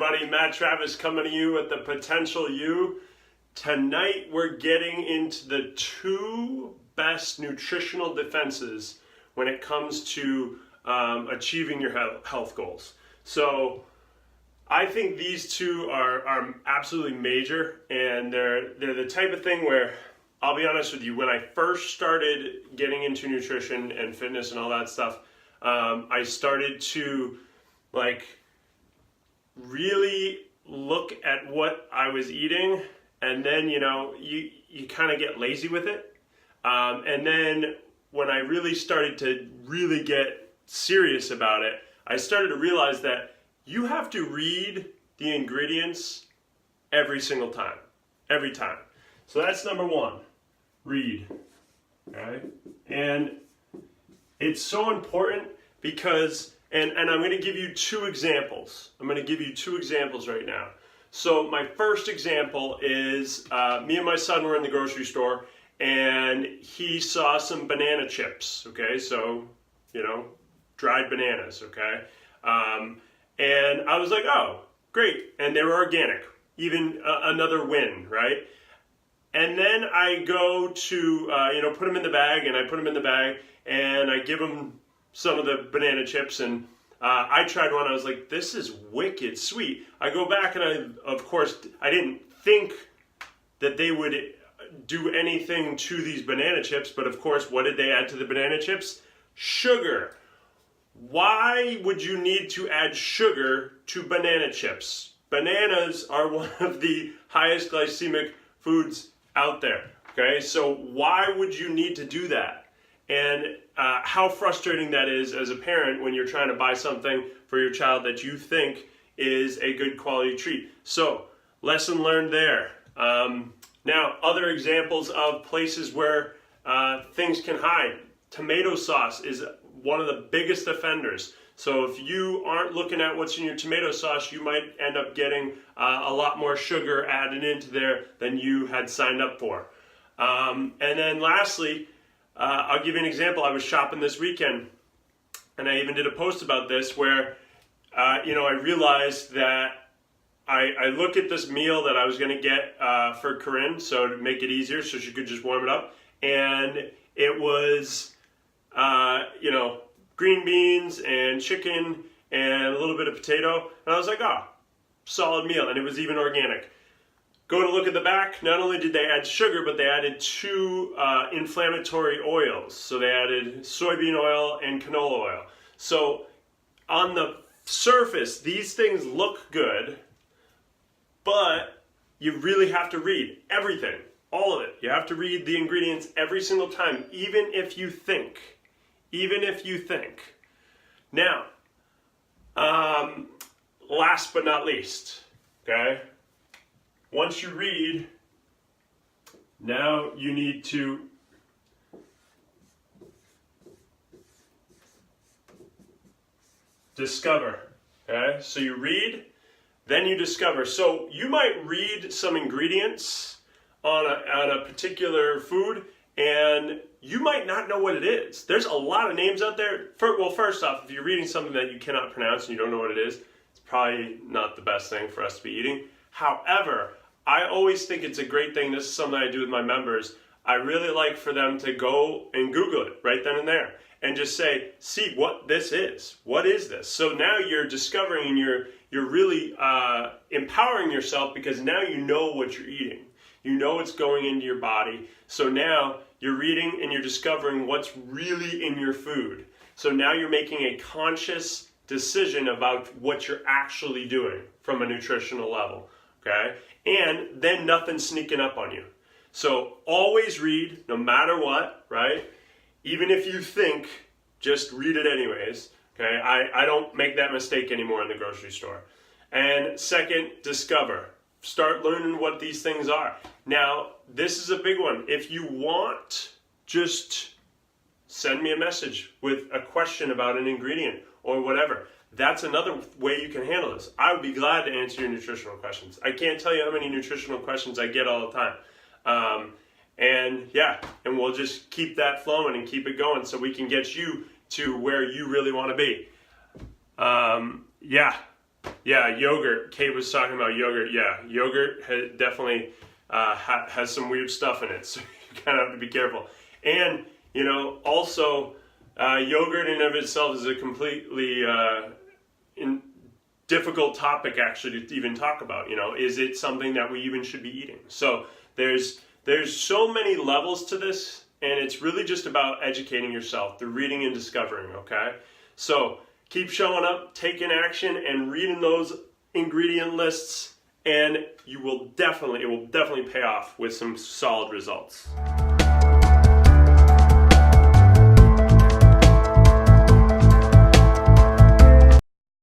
everybody, Matt Travis coming to you with the Potential You. Tonight we're getting into the two best nutritional defenses when it comes to achieving your health goals. So I think these two are absolutely major, and they're the type of thing where, I'll be honest with you, when I first started getting into nutrition and fitness and all that stuff, I started to really look at what I was eating, and then you kind of get lazy with it, and then when I really started to really get serious about it, I started to realize that you have to read the ingredients every single time, every time. So that's number one, read. Okay? And it's so important because, and I'm going to give you two examples. I'm going to give you two examples right now. So my first example is me and my son were in the grocery store, and he saw some banana chips. Okay, so dried bananas. Okay, and I was like, oh, great, and they were organic. Even another win, right? And then I go to put them in the bag, and I put them in the bag, and I give him some of the banana chips, and I tried one. I was like, this is wicked sweet. I go back, and of course, I didn't think that they would do anything to these banana chips, but of course, what did they add to the banana chips? Sugar. Why would you need to add sugar to banana chips? Bananas are one of the highest glycemic foods out there. Okay, so why would you need to do that? And how frustrating that is as a parent when you're trying to buy something for your child that you think is a good quality treat. So, lesson learned there. Now, other examples of places where things can hide. Tomato sauce is one of the biggest offenders. So if you aren't looking at what's in your tomato sauce, you might end up getting a lot more sugar added into there than you had signed up for. And then lastly, I'll give you an example. I was shopping this weekend, and I even did a post about this where, I realized that I look at this meal that I was going to get for Corinne, so to make it easier, so she could just warm it up, and it was, green beans and chicken and a little bit of potato, and I was like, oh, solid meal, and it was even organic. Go to look at the back, not only did they add sugar, but they added two inflammatory oils. So they added soybean oil and canola oil. So on the surface, these things look good, but you really have to read everything, all of it. You have to read the ingredients every single time, even if you think. Even if you think. Now, last but not least, okay? Once you read, now you need to discover, okay? So you read, then you discover. So you might read some ingredients on a particular food, and you might not know what it is. There's a lot of names out there. Well, first off, if you're reading something that you cannot pronounce and you don't know what it is, it's probably not the best thing for us to be eating. However, I always think it's a great thing. This is something I do with my members. I really like for them to go and Google it right then and there and just say, see what this is. What is this? So now you're discovering and you're really empowering yourself, because now you know what you're eating. You know what's going into your body. So now you're reading and you're discovering what's really in your food. So now you're making a conscious decision about what you're actually doing from a nutritional level. Okay? And then nothing's sneaking up on you. So always read, no matter what, right? Even if you think, just read it anyways. Okay? I don't make that mistake anymore in the grocery store. And second, discover. Start learning what these things are. Now, this is a big one. If you want, just send me a message with a question about an ingredient or whatever. That's another way you can handle this. I would be glad to answer your nutritional questions. I can't tell you how many nutritional questions I get all the time. And we'll just keep that flowing and keep it going so we can get you to where you really want to be. Yeah, yogurt. Kate was talking about yogurt. Yeah, yogurt definitely has some weird stuff in it, so you kind of have to be careful. And, you know, also, yogurt in and of itself is a completely difficult topic actually to even talk about. You know, is it something that we even should be eating? So there's so many levels to this, and it's really just about educating yourself through reading and discovering, okay? So keep showing up, taking action, and reading those ingredient lists, and it will definitely pay off with some solid results.